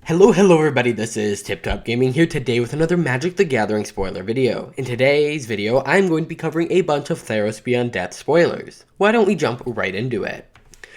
Hello everybody, this is Tip Top Gaming here today with another Magic the Gathering spoiler video. In today's video, I'm going to be covering a bunch of Theros Beyond Death spoilers. Why don't we jump right into it?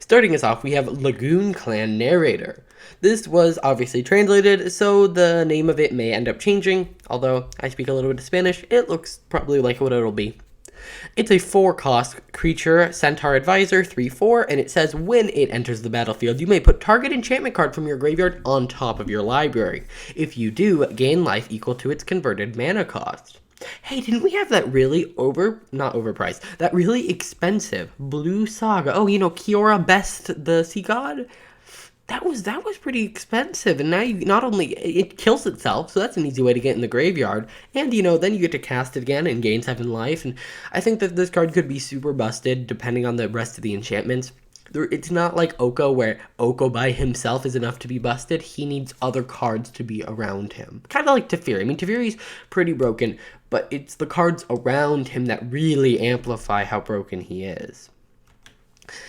Starting us off, we have Lagoon Clan Narrator. This was obviously translated, so the name of it may end up changing, although I speak a little bit of Spanish, it looks probably like what it'll be. It's a 4-cost creature, Centaur Advisor, 3/4, and it says when it enters the battlefield, you may put target enchantment card from your graveyard on top of your library. If you do, gain life equal to its converted mana cost. Hey, didn't we have that really that really expensive Blue Saga? Oh, Kiora Best, the Sea God? That was pretty expensive, and now not only it kills itself, so that's an easy way to get in the graveyard, and then you get to cast it again and gain 7 life, and I think that this card could be super busted depending on the rest of the enchantments. It's not like Oko, where Oko by himself is enough to be busted. He needs other cards to be around him. Kind of like Teferi. I mean, Teferi's pretty broken, but it's the cards around him that really amplify how broken he is.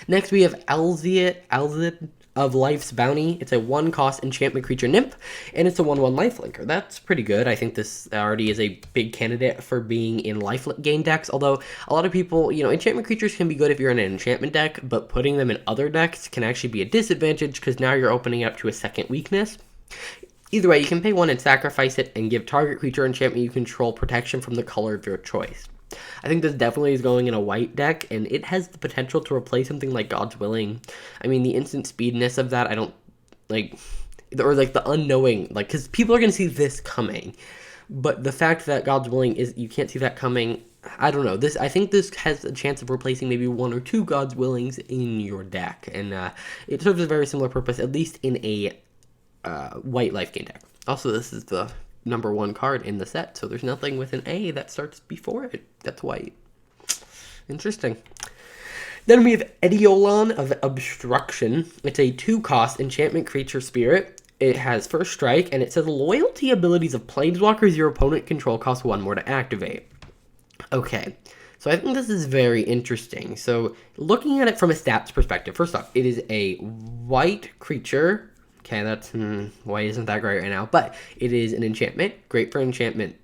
Next, we have Alzid of Life's Bounty. It's a 1-cost enchantment creature nymph, and it's a 1/1 lifelinker. That's pretty good. I think this already is a big candidate for being in life gain decks, although a lot of people, enchantment creatures can be good if you're in an enchantment deck, but putting them in other decks can actually be a disadvantage because now you're opening up to a second weakness. Either way, you can pay 1 and sacrifice it and give target creature enchantment you control protection from the color of your choice. I think this definitely is going in a white deck, and it has the potential to replace something like God's Willing. I mean, the instant speedness of that, I don't, or the unknowing, because people are going to see this coming. But the fact that God's Willing is, you can't see that coming, I don't know. I think this has a chance of replacing maybe 1 or 2 God's Willings in your deck, and it serves a very similar purpose, at least in a white life gain deck. Also, this is the number 1 card in the set, so there's nothing with an A that starts before it that's white. Interesting. Then we have Eidolon of Obstruction. It's a 2-cost enchantment creature spirit. It has first strike, and it says loyalty abilities of Planeswalkers your opponent control cost 1 more to activate. Okay, so I think this is very interesting. So looking at it from a stats perspective, first off, it is a white creature. Okay, that's, white isn't that great right now, but it is an enchantment. Great for enchantment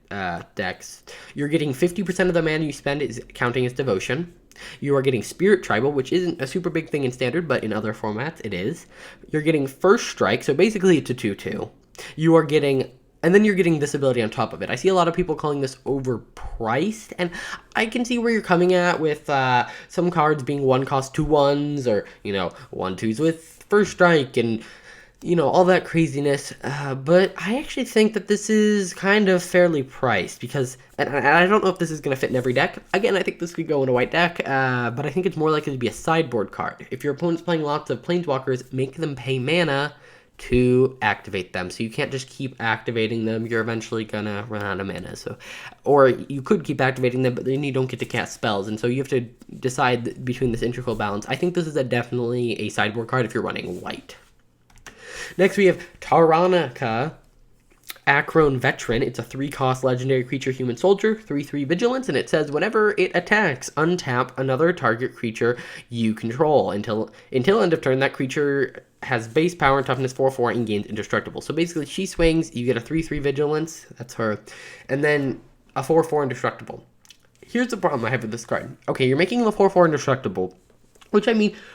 decks. You're getting 50% of the mana you spend is counting as devotion. You are getting Spirit Tribal, which isn't a super big thing in Standard, but in other formats it is. You're getting First Strike, so basically it's a 2/2. You are getting, and then you're getting this ability on top of it. I see a lot of people calling this overpriced, and I can see where you're coming at with some cards being 1-cost 2/1s, or, 1/2s with First Strike, and all that craziness, but I actually think that this is kind of fairly priced, because, and I don't know if this is going to fit in every deck. Again, I think this could go in a white deck, but I think it's more likely to be a sideboard card. If your opponent's playing lots of Planeswalkers, make them pay mana to activate them, so you can't just keep activating them. You're eventually going to run out of mana, or you could keep activating them, but then you don't get to cast spells, and so you have to decide between this integral balance. I think this is definitely a sideboard card if you're running white. Next, we have Taranika, Crone Veteran. It's a 3-cost legendary creature human soldier, 3/3 vigilance, and it says whenever it attacks, untap another target creature you control. Until end of turn, that creature has base power and toughness 4/4 and gains indestructible. So basically, she swings, you get a 3/3 vigilance, that's her, and then a 4/4 indestructible. Here's the problem I have with this card. Okay, you're making the 4/4 indestructible, which,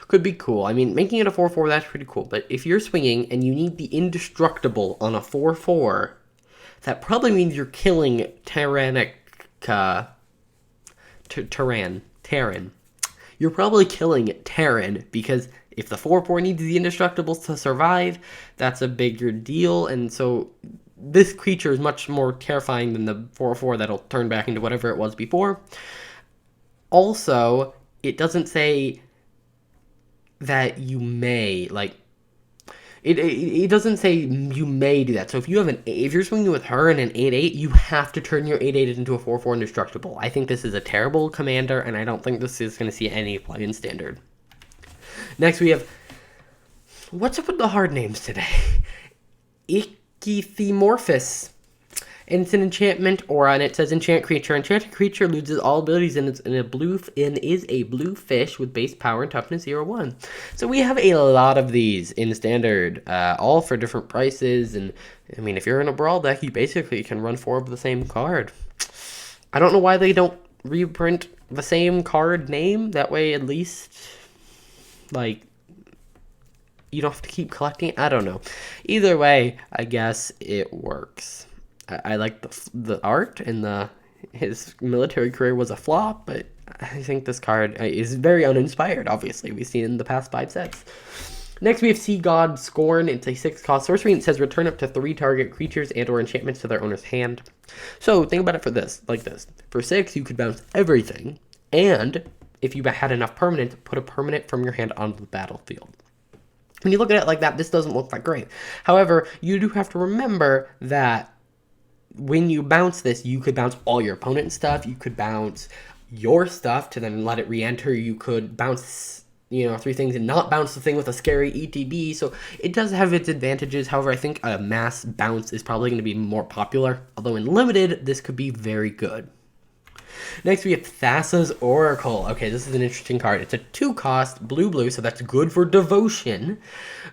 could be cool. Making it a 4/4, that's pretty cool. But if you're swinging and you need the indestructible on a 4/4, that probably means you're killing Terran. You're probably killing Terran, because if the 4/4 needs the indestructibles to survive, that's a bigger deal. And so this creature is much more terrifying than the 4/4 that'll turn back into whatever it was before. Also, it doesn't say that you may, it doesn't say you may do that. So if you're swinging with her and an 8/8, you have to turn your 8/8 into a 4/4 indestructible. I think this is a terrible commander, and I don't think this is going to see any play in Standard. Next, we have, what's up with the hard names today? Amorphous. And it's an enchantment aura, and it says enchant creature. Enchanted creature loses all abilities and is a blue fish with base power and toughness 0/1. So we have a lot of these in standard, all for different prices. And I mean, if you're in a brawl deck, you basically can run 4 of the same card. I don't know why they don't reprint the same card name. That way, at least, like, you don't have to keep collecting. I don't know. Either way, I guess it works. I like the art, and his military career was a flop, but I think this card is very uninspired, obviously. We've seen it in the past 5 sets. Next, we have Sea God Scorn. It's a 6-cost sorcery, and it says return up to 3 target creatures and or enchantments to their owner's hand. So, think about it for this, like this. For 6, you could bounce everything, and if you had enough permanents, put a permanent from your hand onto the battlefield. When you look at it like that, this doesn't look that great. However, you do have to remember that when you bounce this, you could bounce all your opponent's stuff. You could bounce your stuff to then let it re-enter. You could bounce, 3 things and not bounce the thing with a scary ETB. So it does have its advantages. However, I think a mass bounce is probably going to be more popular. Although in limited, this could be very good. Next, we have Thassa's Oracle. Okay, this is an interesting card. It's a 2-cost blue, so that's good for devotion.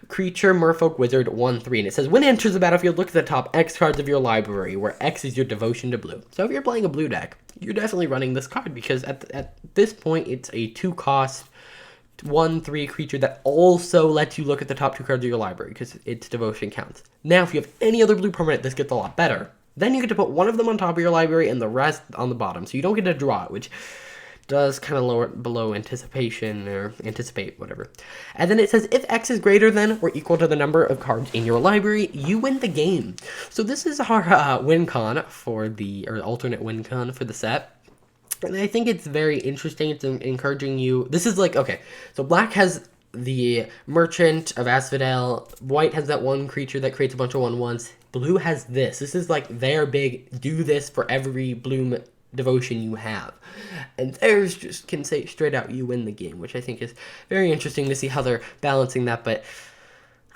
Creature, Merfolk, Wizard, 1/3. And it says, when it enters the battlefield, look at the top X cards of your library, where X is your devotion to blue. So if you're playing a blue deck, you're definitely running this card, because at this point, it's a 2-cost 1/3 creature that also lets you look at the top 2 cards of your library, because its devotion counts. Now, if you have any other blue permanent, this gets a lot better. Then you get to put one of them on top of your library and the rest on the bottom. So you don't get to draw it, which does kind of lower it below anticipation, or anticipate, whatever. And then it says, if X is greater than or equal to the number of cards in your library, you win the game. So this is our win con for or alternate win con for the set. And I think it's very interesting. It's encouraging you. This is like, okay, so black has the Merchant of Asphodel. White has that one creature that creates a bunch of 1/1s. Blue has this. This is like their big, do this for every blue devotion you have. And theirs just can say straight out, you win the game, which I think is very interesting to see how they're balancing that. But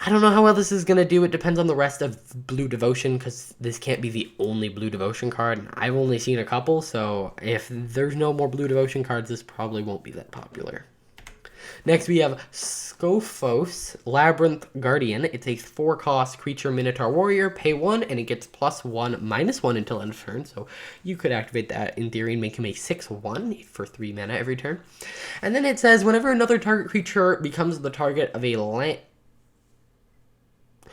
I don't know how well this is going to do. It depends on the rest of blue devotion, because this can't be the only blue devotion card. I've only seen a couple, so if there's no more blue devotion cards, this probably won't be that popular. Next, we have Skophos, Labyrinth Guardian. It's a 4-cost creature Minotaur Warrior. Pay 1, and it gets +1/-1 until end of turn. So you could activate that in theory and make him a 6/1 for 3 mana every turn. And then it says, whenever another target creature becomes the target of a land...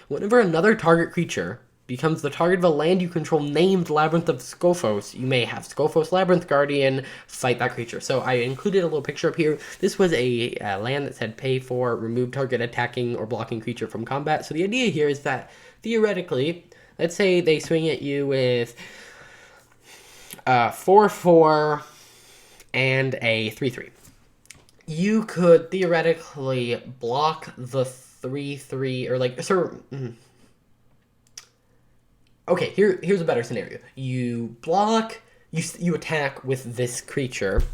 Whenever another target creature becomes the target of a land you control named Labyrinth of Skophos, you may have Skophos Labyrinth Guardian fight that creature. So I included a little picture up here. This was a land that said pay for remove target attacking or blocking creature from combat. So the idea here is that theoretically, let's say they swing at you with 4/4 and a 3/3. You could theoretically block the 3/3 or like Okay, here's a better scenario. You block, you attack with this creature,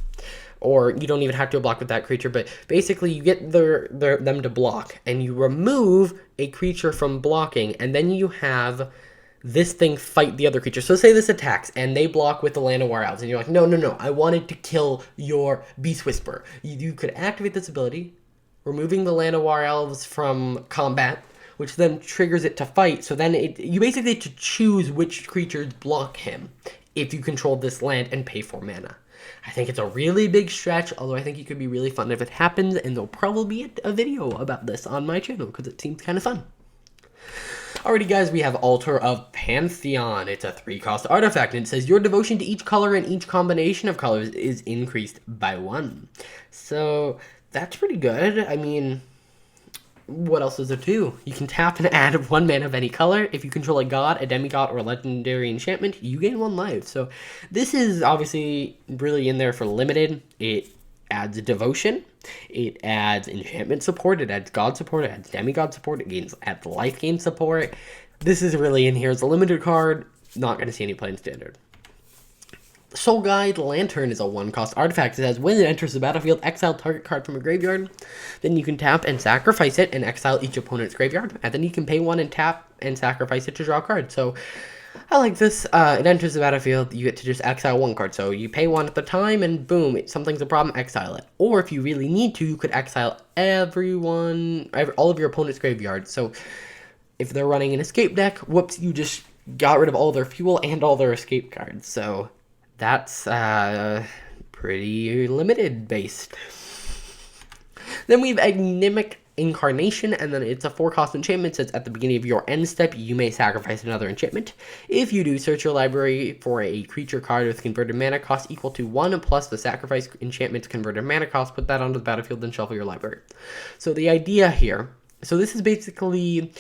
or you don't even have to block with that creature, but basically you get them to block, and you remove a creature from blocking, and then you have this thing fight the other creature. So say this attacks, and they block with the Land of War Elves, and you're like, no, I wanted to kill your Beast Whisper. You could activate this ability, removing the Land of War Elves from combat, which then triggers it to fight. So then you basically get to choose which creatures block him if you control this land and pay 4 mana. I think it's a really big stretch, although I think it could be really fun if it happens, and there'll probably be a video about this on my channel because it seems kind of fun. Alrighty guys, we have Altar of Pantheon. It's a 3-cost artifact, and it says your devotion to each color and each combination of colors is increased by 1. So that's pretty good. I mean, what else is there to? You can tap and add 1 mana of any color. If you control a god, a demigod, or a legendary enchantment, you gain 1 life. So this is obviously really in there for limited. It adds devotion, it adds enchantment support, it adds god support, it adds demigod support, it adds life gain support. This is really in here as a limited card. Not going to see any play in standard. Soul Guide Lantern is a 1-cost artifact. It says, when it enters the battlefield, exile target card from a graveyard. Then you can tap and sacrifice it and exile each opponent's graveyard. And then you can pay 1 and tap and sacrifice it to draw a card. So I like this. It enters the battlefield, you get to just exile one card. So you pay one at the time, and boom, something's a problem, exile it. Or if you really need to, you could exile all of your opponent's graveyard. So if they're running an escape deck, whoops, you just got rid of all their fuel and all their escape cards. So that's pretty limited based. Then we have Agnimic Incarnation, and then it's a 4-cost enchantment. So it's at the beginning of your end step, you may sacrifice another enchantment. If you do, search your library for a creature card with converted mana cost equal to 1 plus the sacrifice enchantment's converted mana cost. Put that onto the battlefield and shuffle your library. So the idea here, so this is basically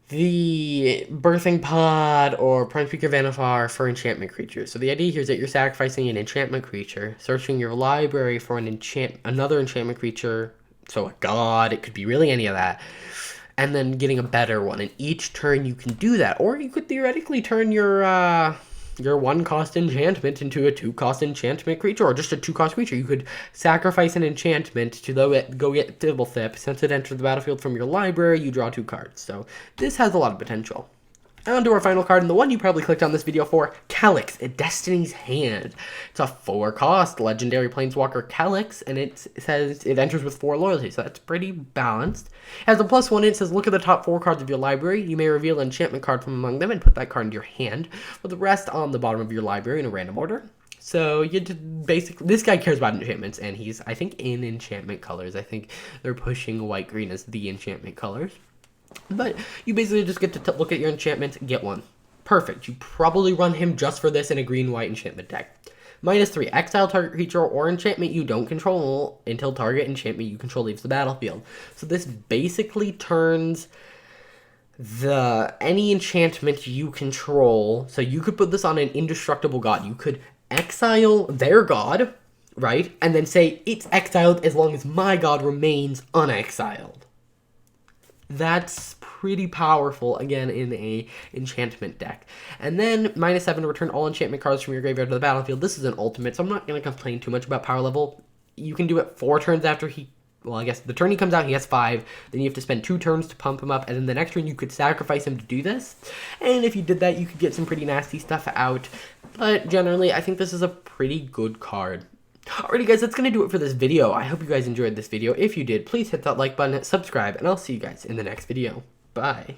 the Birthing Pod or Prime Speaker Vanifar for enchantment creatures. So the idea here is that you're sacrificing an enchantment creature, searching your library for another enchantment creature, so a god, it could be really any of that, and then getting a better one. And each turn you can do that, or you could theoretically turn your 1-cost enchantment into a 2-cost enchantment creature, or just a 2-cost creature. You could sacrifice an enchantment to go get Dibblethip. Since it enters the battlefield from your library, you draw 2 cards. So this has a lot of potential. On to our final card, and the one you probably clicked on this video for, Calyx, a Destiny's Hand. It's a 4-cost legendary Planeswalker Calyx, and it says it enters with 4 loyalty, so that's pretty balanced. It has a +1, it says look at the top 4 cards of your library. You may reveal an enchantment card from among them and put that card into your hand, with the rest on the bottom of your library in a random order. So you basically, this guy cares about enchantments, and he's, I think, in enchantment colors. I think they're pushing white-green as the enchantment colors. But you basically just get to look at your enchantments and get one. Perfect. You probably run him just for this in a green-white enchantment deck. -3. Exile target creature or enchantment you don't control until target enchantment you control leaves the battlefield. So this basically turns any enchantment you control. So you could put this on an indestructible god. You could exile their god, right? And then say it's exiled as long as my god remains unexiled. That's pretty powerful, again, in a enchantment deck. And then -7, return all enchantment cards from your graveyard to the battlefield. This is an ultimate, so I'm not going to complain too much about power level. You can do it 4 turns after I guess the turn he comes out, he has 5. Then you have to spend 2 turns to pump him up, and then the next turn you could sacrifice him to do this. And if you did that, you could get some pretty nasty stuff out. But generally, I think this is a pretty good card. Alrighty guys, that's going to do it for this video. I hope you guys enjoyed this video. If you did, please hit that like button, subscribe, and I'll see you guys in the next video. Bye.